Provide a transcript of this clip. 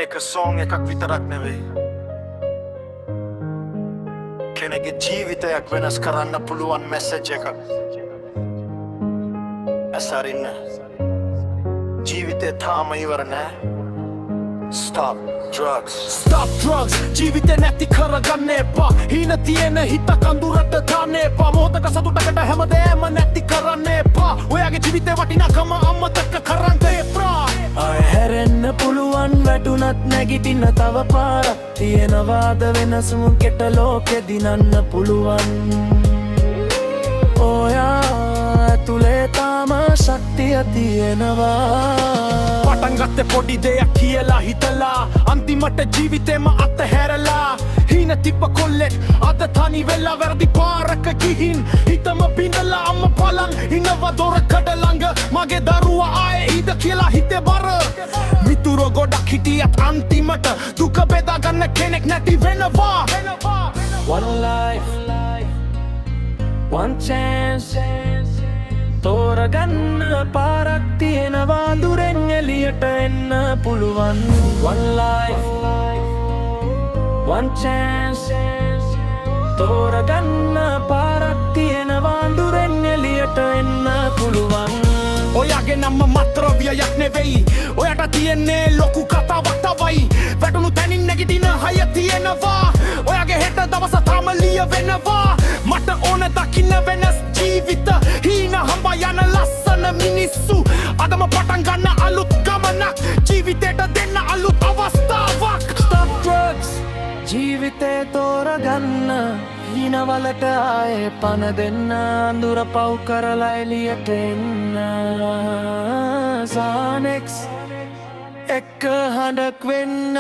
මේක සෝං එකක් විතරක් නෙවෙයි කෙනෙක්ගේ ජීවිතයක් වෙනස් කරන්න පුළුවන් මැසේජ් එකක් ඇසරින්න ජීවිතේ තාම ඉවර නෑ Stop drugs ජීවිතේ නැති කරගන්න එපා හීන තියෙන හිත කඳුරට දාන්න එපා මොහොතක සතුටකට හැමදේම නැති කරන්න එපා ඔයාගේ ජීවිතේ වටිනාකම අමතක කරන්න එපා ආය හැරෙන්න පුළුවන් වැටුනත් නැගිටින්න තව පාරක් තියෙනවාද වෙනසම කෙට ලෝකෙ දිනන්න පුළුවන් ඔයා ඇතුලේ තාම ශක්තිය තියෙනවා පටන් ගත්තේ පොඩි දෙයක් කියලා හිතලා අන්තිමට ජීවිතේම අතහැරලා හීන තිබ්බ කොල්ලෙක් අද තනි වෙලා වැරදි පාරක ගිහින් හිතම බිඳලා අම්ම බලන් ඉනවා දොරකඩ ළඟ මගේ දරුවා ආයේ ඉද කියලා හිතේ බර මිතුරෝ ගොඩක් හිටියත් අන්තිමට දුක බෙදා ගන්න කෙනෙක් නැති වෙනවා One life one chance තෝරගන්න පාරක් තියෙනවා දුරෙන් එළියට එන්න පුළුවන් One life one chance තෝරගන්න පාරක් තියෙනවා දුරෙන් එළියට එන්න පුළුවන් ඔයාගේ නම මත්ද්‍රව්‍යයක් නෙවෙයි ඔයාට තියෙන්නේ ලොකු කතාවක් තවයි වැටුණු තැනින් නැගිටින හය තියෙනවා ඔයාගේ හෙට දවස තාම ලියවෙනවා මට ඕන දකින්න වෙනස් ජීවිත හීන හම්බ යන ලස්සන මිනිස්සු අදම පටන් ගන්න අලුත් ගමනක් ජීවිතේට දෙන්න අලුත් අවස්ථාවක් Stop drugs ජීවිතේ තෝරගන්න හිනවලට ආයේ පණ දෙන්න අඳුර පව් කරලා එළියට එන්න Xanax එක හඬක් වෙන්න